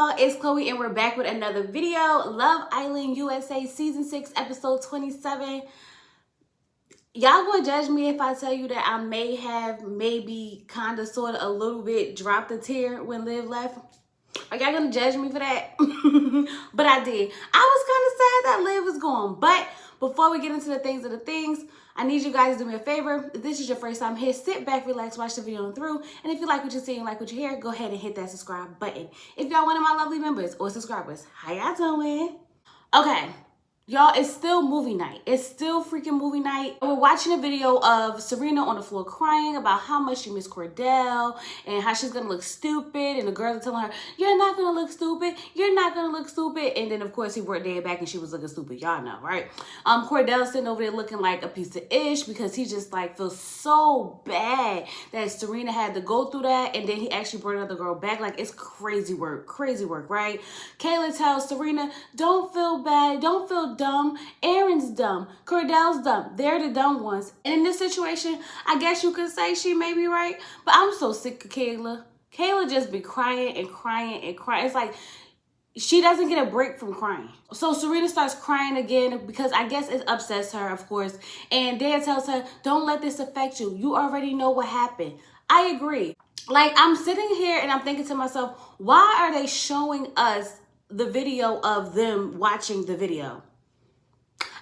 y'all, it's Chloe and we're back with another video. Love Island USA season 6 episode 27. Y'all gonna judge me if I tell you that I may have maybe kind of sort of a little bit dropped a tear when Liv left? Are y'all gonna judge me for that? But I did. I was kind of sad that Liv was gone. But before we get into the things, I need you guys to do me a favor. If this is your first time here, sit back, relax, watch the video on through. And if you like what you see and like what you hear, go ahead and hit that subscribe button. If y'all one of my lovely members or subscribers, how y'all doing? Okay. Y'all, it's still movie night. It's still freaking movie night. We're watching a video of Serena on the floor crying about how much she missed Cordell and how she's gonna look stupid. And the girls are telling her, you're not gonna look stupid. You're not gonna look stupid. And then, of course, he brought Dad back and she was looking stupid. Y'all know, right? Cordell's sitting over there looking like a piece of ish because he just like feels so bad that Serena had to go through that. And then he actually brought another girl back. Like, it's crazy work, right? Kaylor tells Serena, don't feel bad. Don't feel dumb. Aaron's dumb. Cordell's dumb. They're the dumb ones. And in this situation, I guess you could say she may be right, but I'm so sick of Kaylor. Kaylor just be crying and crying and crying. It's like she doesn't get a break from crying. So Serena starts crying again because I guess it upsets her, of course. And Dad tells her, don't let this affect you. You already know what happened. I agree. Like, I'm sitting here and I'm thinking to myself, why are they showing us the video of them watching the video?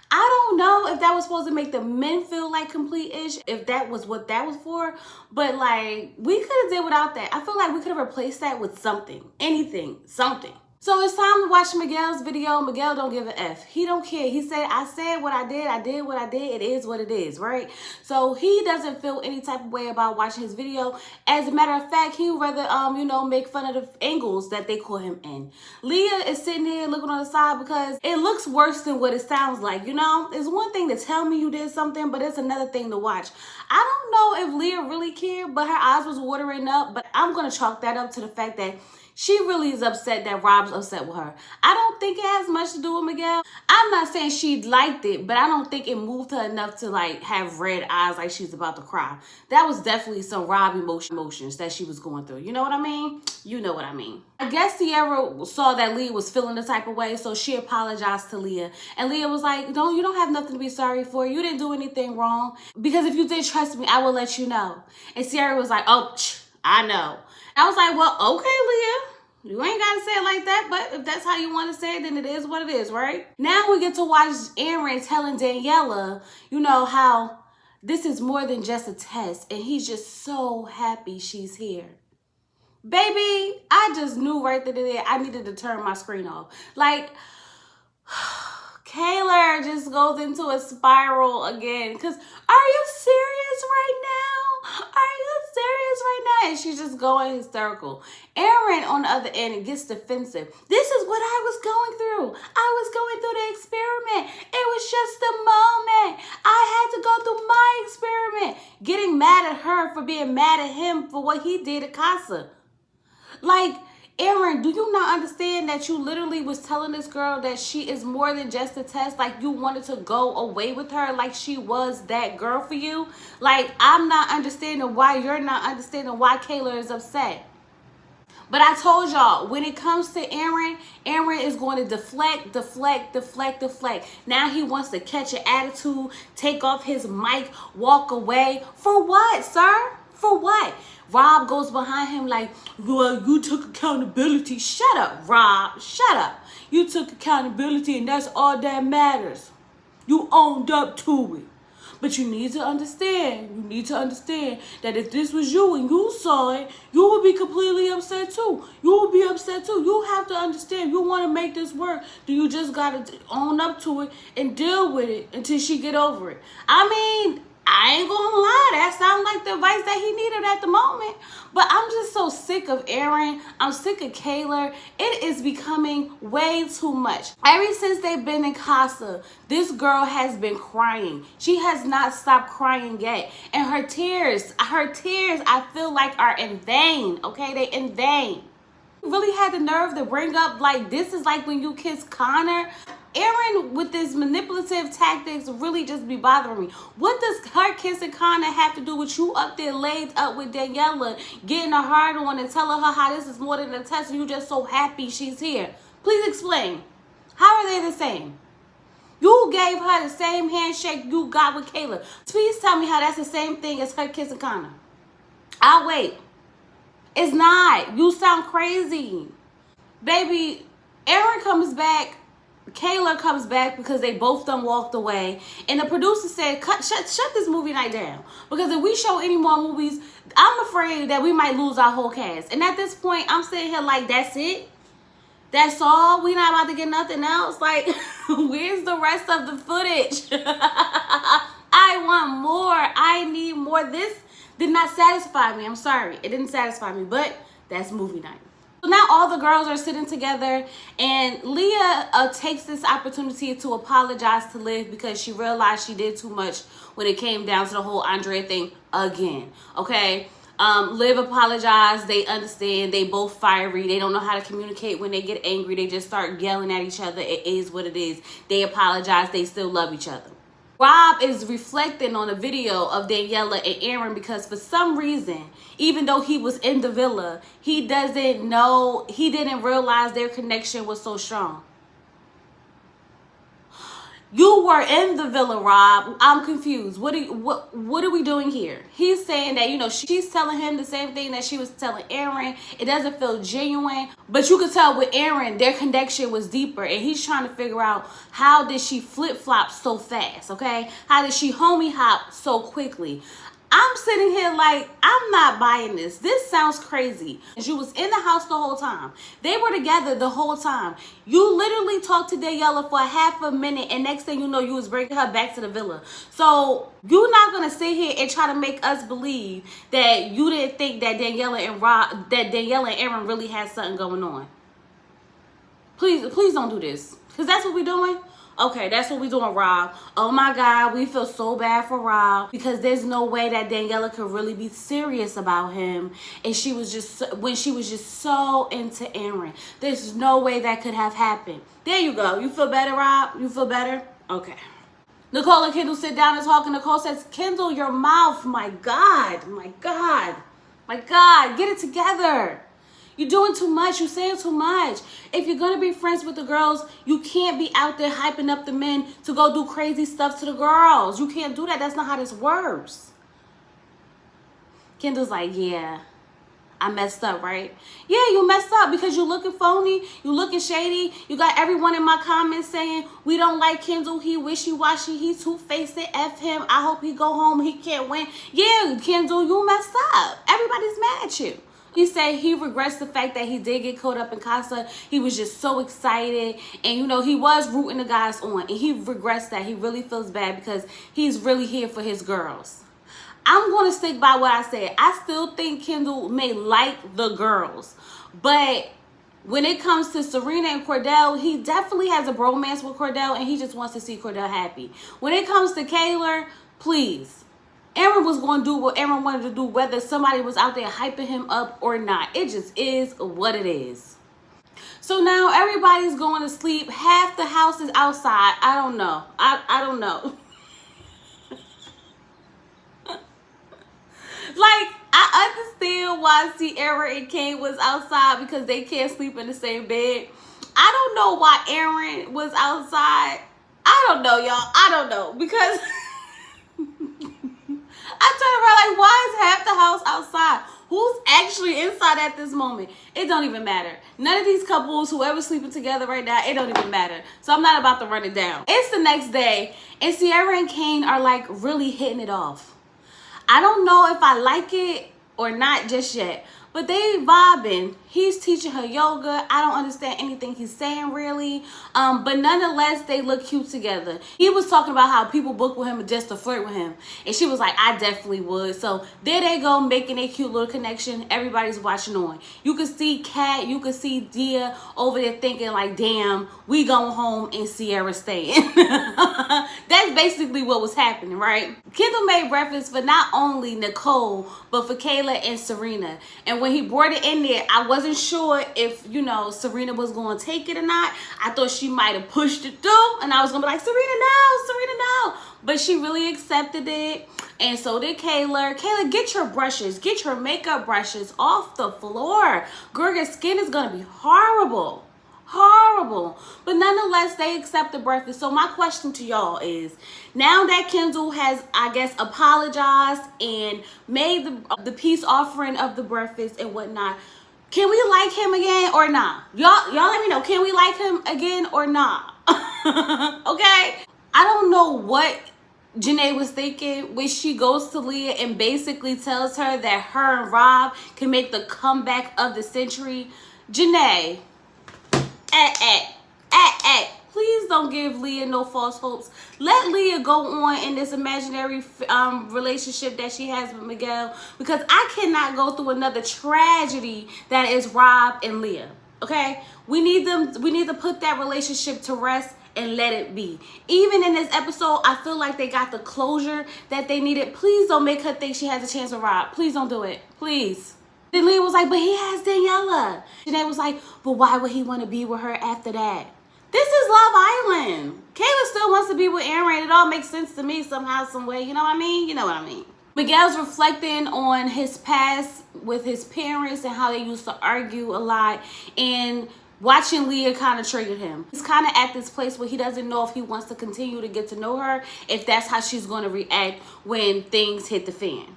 I don't know if that was supposed to make the men feel like complete-ish, if that was what that was for, but like, we could have did without that. I feel like we could have replaced that with something, anything, something. So it's time to watch Miguel's video. Miguel don't give a F. He don't care. He said, I said what I did what I did. It is what it is, right? So he doesn't feel any type of way about watching his video. As a matter of fact, he would rather, make fun of the angles that they call him in. Leah is sitting there looking on the side because it looks worse than what it sounds like, It's one thing to tell me you did something, but it's another thing to watch. I don't know if Leah really cared, but her eyes was watering up, but I'm going to chalk that up to the fact that she really is upset that Rob's upset with her. I don't think it has much to do with Miguel. I'm not saying she liked it, but I don't think it moved her enough to like have red eyes like she's about to cry. That was definitely some Rob emotions that she was going through. You know what I mean? You know what I mean. I guess Sierra saw that Leah was feeling the type of way, so she apologized to Leah. And Leah was like, you don't have nothing to be sorry for. You didn't do anything wrong. Because if you did trust me, I will let you know. And Sierra was like, oh, I know. I was like, well, okay, Leah. You ain't got to say it like that, but if that's how you want to say it, then it is what it is, right? Now we get to watch Aaron telling Daniela, how this is more than just a test, and he's just so happy she's here. Baby, I just knew right then and there I needed to turn my screen off. Like, Kaylor just goes into a spiral again. Because, are you serious right now? Are you serious right now? And she's just going hysterical. Aaron, on the other end, gets defensive. This is what I was going through. I was going through the experiment. It was just a moment. I had to go through my experiment. Getting mad at her for being mad at him for what he did at Casa. Like, Aaron, do you not understand that you literally was telling this girl that she is more than just a test? Like, you wanted to go away with her like she was that girl for you? Like, I'm not understanding why you're not understanding why Kaylor is upset. But I told y'all, when it comes to Aaron, Aaron is going to deflect. Now he wants to catch an attitude, take off his mic, walk away. For what, sir? For what? Rob goes behind him like, well, you took accountability. Shut up, Rob. Shut up. You took accountability and that's all that matters. You owned up to it. But you need to understand that if this was you and you saw it, you would be completely upset too. You would be upset too. You have to understand, you want to make this work, then you just got to own up to it and deal with it until she get over it. I mean, I ain't gonna lie, that sounds like the advice that he needed at the moment. But I'm just so sick of Aaron. I'm sick of Kaylor. It is becoming way too much. Ever since they've been in Casa, this girl has been crying. She has not stopped crying yet. And her tears, I feel like are in vain, okay? They in vain. Really had the nerve to bring up, like, this is like when you kiss Connor. Aaron with this manipulative tactics really just be bothering me. What does her kissing Connor have to do with you up there laid up with Daniela, getting her hard on and telling her how this is more than a test and you just so happy she's here? Please explain. How are they the same? You gave her the same handshake you got with Kaylor. Please tell me how that's the same thing as her kissing Connor. I'll wait. It's not. You sound crazy. Baby, Aaron comes back. Kaylor comes back because they both done walked away. And the producer said, shut this movie night down. Because if we show any more movies, I'm afraid that we might lose our whole cast. And at this point, I'm sitting here like, that's it? That's all? We not about to get nothing else? Like, where's the rest of the footage? I want more. I need more. This did not satisfy me. I'm sorry. It didn't satisfy me, but that's movie night. So now all the girls are sitting together, and Leah takes this opportunity to apologize to Liv because she realized she did too much when it came down to the whole Andrea thing again, okay? Liv apologized. They understand. They both fiery. They don't know how to communicate when they get angry. They just start yelling at each other. It is what it is. They apologize. They still love each other. Rob is reflecting on a video of Daniela and Aaron because for some reason, even though he was in the villa, he didn't realize their connection was so strong. You were in the villa, Rob. I'm confused. What are we doing here? He's saying that, you know, she's telling him the same thing that she was telling Aaron. It doesn't feel genuine. But you could tell with Aaron, their connection was deeper. And he's trying to figure out, how did she flip-flop so fast, okay? How did she homie hop so quickly? I'm sitting here like, I'm not buying this. This sounds crazy. You was in the house the whole time. They were together the whole time. You literally talked to Daniela for half a minute, and next thing you know, you was bringing her back to the villa. So you're not gonna sit here and try to make us believe that you didn't think that Daniela and Aaron really had something going on. Please don't do this, because that's what we're doing. Okay, that's what we doing, Rob. Oh my God, we feel so bad for Rob because there's no way that Daniela could really be serious about him. And she was just, when she was just so into Aaron. There's no way that could have happened. There you go. You feel better, Rob? You feel better? Okay. Nicole and Kendall sit down and talk, and Nicole says, Kendall, your mouth, my God, my God, my God, get it together. You're doing too much. You're saying too much. If you're going to be friends with the girls, you can't be out there hyping up the men to go do crazy stuff to the girls. You can't do that. That's not how this works. Kendall's like, yeah, I messed up, right? Yeah, you messed up because you're looking phony. You looking shady. You got everyone in my comments saying, we don't like Kendall. He wishy-washy. He two-faced it. F him. I hope he go home. He can't win. Yeah, Kendall, you messed up. Everybody's mad at you. He said he regrets the fact that he did get caught up in Casa. He was just so excited. And, you know, he was rooting the guys on. And he regrets that. He really feels bad because he's really here for his girls. I'm going to stick by what I said. I still think Kendall may like the girls. But when it comes to Serena and Cordell, he definitely has a bromance with Cordell. And he just wants to see Cordell happy. When it comes to Kaylor, please. Aaron was going to do what Aaron wanted to do, whether somebody was out there hyping him up or not. It just is what it is. So now everybody's going to sleep. Half the house is outside. I don't know. I don't know. Like, I understand why Sierra and Kane was outside because they can't sleep in the same bed. I don't know why Aaron was outside. I don't know, y'all. I don't know because... I turned around like, why is half the house outside? Who's actually inside at this moment? It don't even matter. None of these couples, whoever's sleeping together right now, it don't even matter. So I'm not about to run it down. It's the next day, and Sierra and Kane are like really hitting it off. I don't know if I like it or not just yet, but they vibing. He's teaching her yoga. I don't understand anything he's saying really. But nonetheless, they look cute together. He was talking about how people book with him just to flirt with him. And she was like, I definitely would. So there they go, making a cute little connection. Everybody's watching on. You could see Kat, you could see Dia over there thinking like, damn, we going home and Sierra staying. That's basically what was happening, right? Kendall made breakfast for not only Nicole, but for Kaylor and Serena. And And when he brought it in there, I wasn't sure if, you know, Serena was going to take it or not. I thought she might have pushed it through. And I was going to be like, Serena, no, Serena, no. But she really accepted it. And so did Kaylor. Kaylor, get your brushes. Get your makeup brushes off the floor. Girl, your skin is going to be horrible. Horrible. But nonetheless, they accept the breakfast. So my question to y'all is, now that Kendall has, I guess, apologized and made the peace offering of the breakfast and whatnot, can we like him again or not? Y'all let me know. Can we like him again or not? Okay? I don't know what Janae was thinking when she goes to Leah and basically tells her that her and Rob can make the comeback of the century. Janae, please don't give Leah no false hopes. Let Leah go on in this imaginary relationship that she has with Miguel, because I cannot go through another tragedy that is Rob and Leah. Okay? We need to put that relationship to rest and let it be. Even in this episode, I feel like they got the closure that they needed. Please don't make her think she has a chance with Rob. Please don't do it. Please. Then Leah was like, but he has Daniela. Janae was like, but why would he want to be with her after that? This is Love Island. Kaylor still wants to be with Aaron. It all makes sense to me somehow, some way. You know what I mean? You know what I mean. Miguel's reflecting on his past with his parents and how they used to argue a lot. And watching Leah kind of triggered him. He's kind of at this place where he doesn't know if he wants to continue to get to know her, if that's how she's going to react when things hit the fan.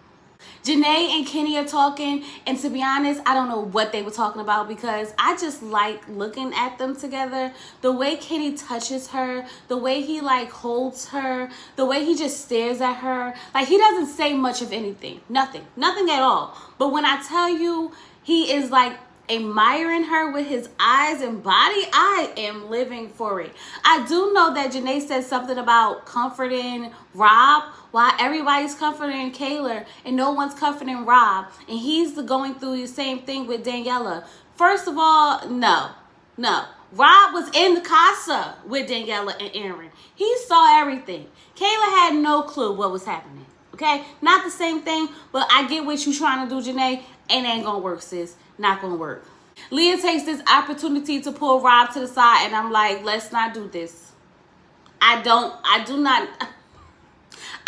Janae and Kenny are talking, and to be honest, I don't know what they were talking about, because I just like looking at them together. The way Kenny touches her, the way he like holds her, the way he just stares at her. Like, he doesn't say much of anything. Nothing at all. But when I tell you he is like admiring her with his eyes and body, I am living for it. I do know that Janae said something about comforting Rob while everybody's comforting Kaylor and no one's comforting Rob, and he's going through the same thing with Daniela. First of all, no. Rob was in the casa with Daniela and Aaron. He saw everything. Kaylor had no clue what was happening. Okay? Not the same thing, but I get what you trying to do, Janae. It ain't gonna work, sis. Not gonna work. Leah takes this opportunity to pull Rob to the side, and I'm like, let's not do this.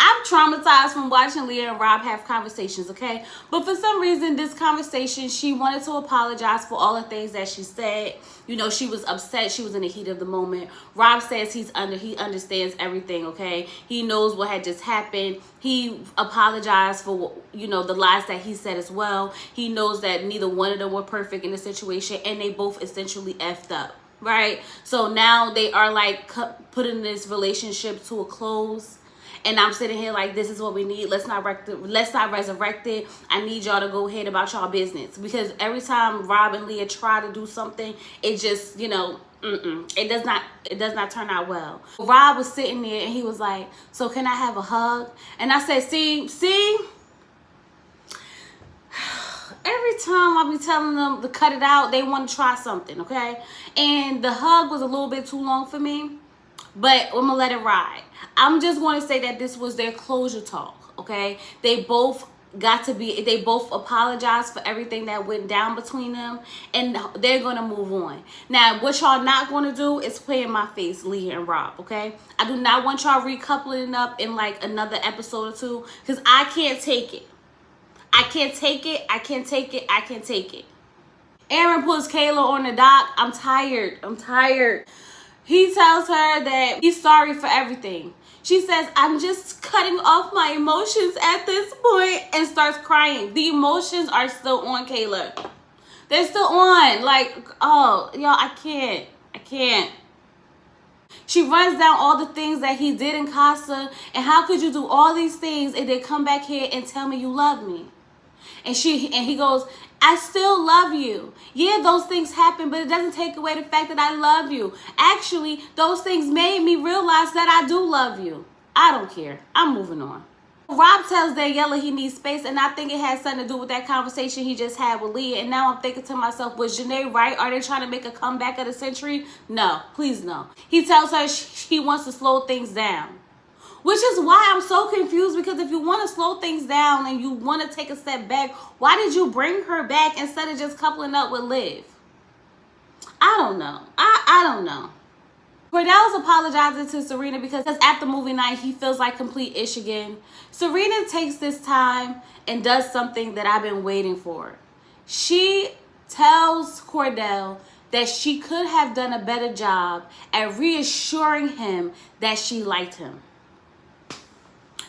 I'm traumatized from watching Leah and Rob have conversations, okay? But for some reason, this conversation, she wanted to apologize for all the things that she said. You know, she was upset. She was in the heat of the moment. Rob says he understands everything, okay? He knows what had just happened. He apologized for, you know, the lies that he said as well. He knows that neither one of them were perfect in the situation, and they both essentially effed up, right? So now they are like putting this relationship to a close. And I'm sitting here like, this is what we need. Let's not resurrect it. I need y'all to go ahead about y'all business. Because every time Rob and Leah try to do something, it just, you know, it does not turn out well. Rob was sitting there and he was like, so can I have a hug? And I said, see? Every time I be telling them to cut it out, they want to try something, okay? And the hug was a little bit too long for me, but I'm gonna let it ride. I'm just going to say that this was their closure talk, okay? They both apologized for everything that went down between them, and they're going to move on. Now, what y'all not going to do is play in my face, Leah and Rob, okay? I do not want y'all recoupling up in like another episode or two, because I can't take it. I can't take it. Aaron pulls Kaylor on the dock. I'm tired. He tells her that he's sorry for everything. She says, I'm just cutting off my emotions at this point, and starts crying. The emotions are still on Kaylor. They're still on. Like, oh, y'all, I can't. She runs down all the things that he did in Casa, and how could you do all these things and then come back here and tell me you love me? And he goes, I still love you. Yeah, those things happen, but it doesn't take away the fact that I love you. Actually, those things made me realize that I do love you. I don't care. I'm moving on. Rob tells Daniela he needs space, and I think it has something to do with that conversation he just had with Leah. And now I'm thinking to myself, was Janae right? Are they trying to make a comeback of the century? No, please no. He tells her he wants to slow things down. Which is why I'm so confused, because if you want to slow things down and you want to take a step back, why did you bring her back instead of just coupling up with Liv? I don't know. I don't know. Cordell is apologizing to Serena because after movie night, he feels like complete ish again. Serena takes this time and does something that I've been waiting for. She tells Cordell that she could have done a better job at reassuring him that she liked him.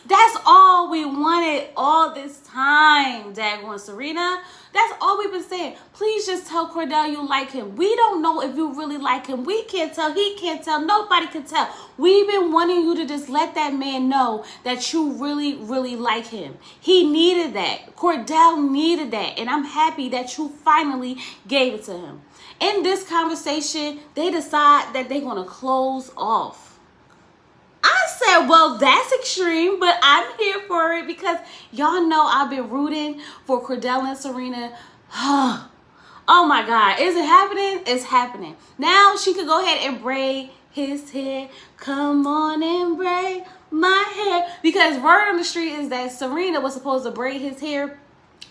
That's all we wanted all this time, daggone Serena. That's all we've been saying. Please just tell Cordell you like him. We don't know if you really like him. We can't tell. He can't tell. Nobody can tell. We've been wanting you to just let that man know that you really, really like him. He needed that. Cordell needed that. And I'm happy that you finally gave it to him. In this conversation, they decide that they're going to close off. I said, well, that's extreme, but I'm here for it because y'all know I've been rooting for Cordell and Serena. Oh my God. Is it happening? It's happening. Now she could go ahead and braid his hair. Come on and braid my hair. Because word on the street is that Serena was supposed to braid his hair,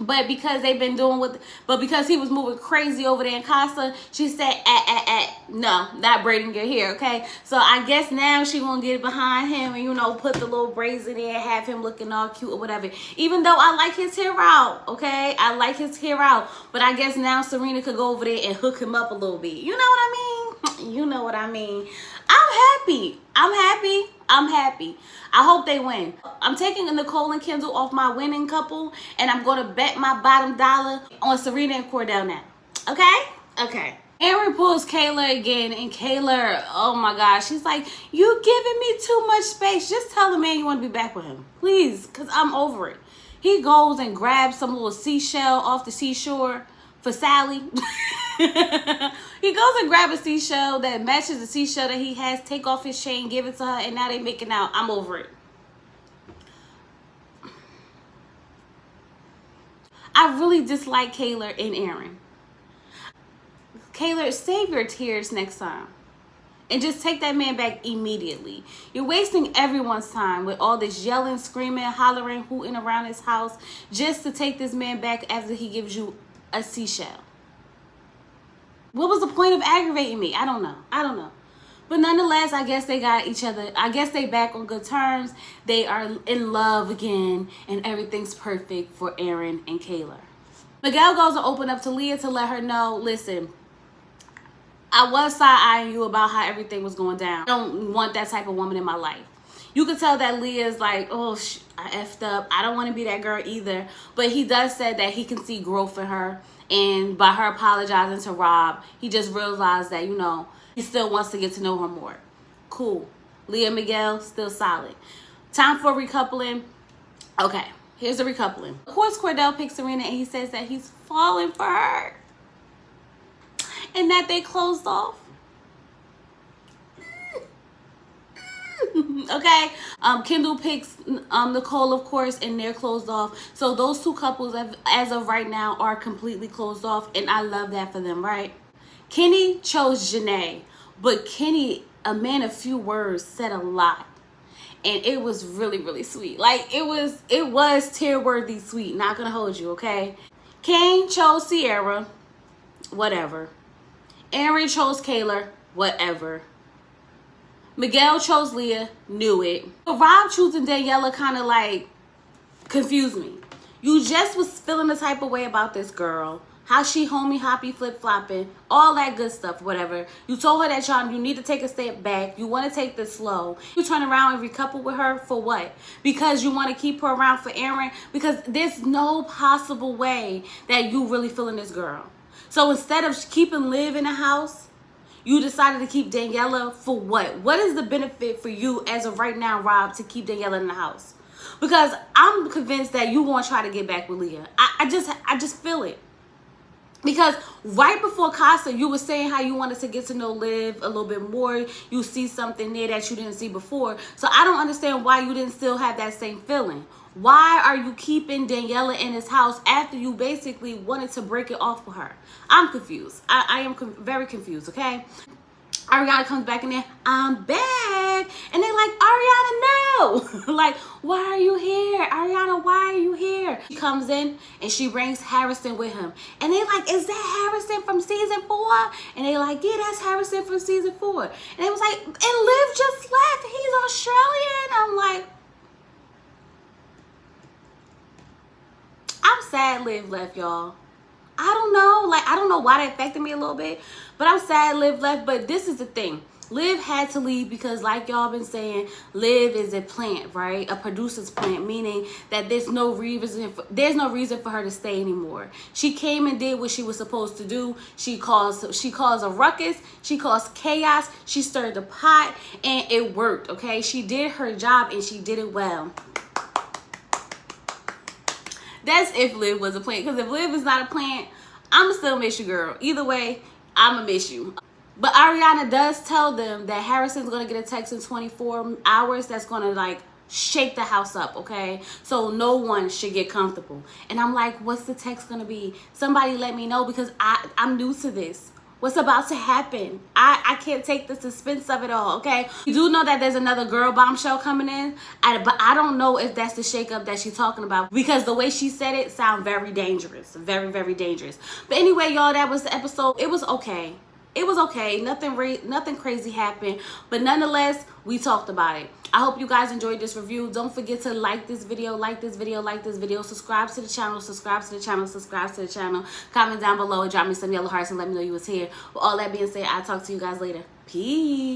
but because they've been doing because he was moving crazy over there in Casa, she said, no, not braiding your hair, okay? So I guess now she gonna get behind him and, you know, put the little braids in there, have him looking all cute or whatever. Even though I like his hair out, okay? I like his hair out. But I guess now Serena could go over there and hook him up a little bit. You know what I mean? You know what I mean. I'm happy. I'm happy. I'm happy. I hope they win. I'm taking Nicole and Kendall off my winning couple, and I'm going to bet my bottom dollar on Serena and Cordell now. Okay? Okay. Aaron pulls Kaylor again, and Kaylor, oh my gosh, she's like, you giving me too much space. Just tell the man you want to be back with him. Please, because I'm over it. He goes and grabs some little seashell off the seashore for Sally. He goes and grabs a seashell that matches the seashell that he has, take off his chain, give it to her, and now they making out. I'm over it. I really dislike Kaylor and Aaron. Kaylor, save your tears next time. And just take that man back immediately. You're wasting everyone's time with all this yelling, screaming, hollering, hooting around his house just to take this man back after he gives you a seashell. What was the point of aggravating me? I don't know. I don't know. But nonetheless, I guess they got each other. I guess they back on good terms. They are in love again. And everything's perfect for Aaron and Kaylor. Miguel goes to open up to Leah to let her know, listen, I was side-eyeing you about how everything was going down. I don't want that type of woman in my life. You could tell that Leah's like, oh, I effed up. I don't want to be that girl either. But he does say that he can see growth in her. And by her apologizing to Rob, he just realized that, you know, he still wants to get to know her more. Cool. Leah and Miguel, still solid. Time for recoupling. Okay, here's the recoupling. Of course, Cordell picks Serena and he says that he's falling for her. And that they closed off. Okay. Kendall picks Nicole, of course, and they're closed off. So those two couples, as of right now, are completely closed off. And I love that for them, right? Kenny chose Janae. But Kenny, a man of few words, said a lot. And it was really, really sweet. Like, it was tear-worthy sweet. Not gonna hold you, okay? Kane chose Sierra. Whatever. Aaron chose Kaylor. Whatever. Miguel chose Leah. Knew it. But Rob choosing Daniela kind of like confused me. You just was feeling the type of way about this girl. How she homie hoppy flip flopping. All that good stuff. Whatever. You told her that you need to take a step back. You want to take this slow. You turn around and recouple with her for what? Because you want to keep her around for Aaron? Because there's no possible way that you really feeling this girl. So instead of keeping Liv in the house, you decided to keep Daniela for what? What is the benefit for you as of right now, Rob, to keep Daniela in the house? Because I'm convinced that you want to try to get back with Leah. I just feel it. Because right before Casa, you were saying how you wanted to get to know Liv a little bit more. You see something there that you didn't see before. So I don't understand why you didn't still have that same feeling. Why are you keeping Daniela in his house after you basically wanted to break it off with her? I'm confused. I am very confused, okay? Ariana comes back in there, I'm back. And they're like, Ariana, no. Like, why are you here? Ariana, why are you here? She comes in and she brings Harrison with him. And they're like, is that Harrison from season 4? And they're like, yeah, that's Harrison from season 4. And they was like, and Liv just left. He's Australian. I'm like, I'm sad Liv left, y'all. I don't know. Like, I don't know why that affected me a little bit. But I'm sad Liv left. But this is the thing. Liv had to leave because, like y'all been saying, Liv is a plant, right? A producer's plant, meaning that there's no reason for her to stay anymore. She came and did what she was supposed to do. She caused a ruckus. She caused chaos. She stirred the pot, and it worked. Okay, she did her job and she did it well. That's if Liv was a plant. Because if Liv is not a plant, I'ma still miss you, girl. Either way, I'ma miss you. But Ariana does tell them that Harrison's going to get a text in 24 hours that's going to, like, shake the house up, okay? So no one should get comfortable. And I'm like, what's the text going to be? Somebody let me know because I'm new to this. What's about to happen? I can't take the suspense of it all, okay? You do know that there's another girl bombshell coming in, but I don't know if that's the shakeup that she's talking about because the way she said it sounds very dangerous. Very, very dangerous. But anyway, y'all, that was the episode. It was okay. It was okay. Nothing crazy happened. But nonetheless, we talked about it. I hope you guys enjoyed this review. Don't forget to like this video, like this video, like this video. Subscribe to the channel, subscribe to the channel, subscribe to the channel. Comment down below and drop me some yellow hearts and let me know you was here. With all that being said, I'll talk to you guys later. Peace.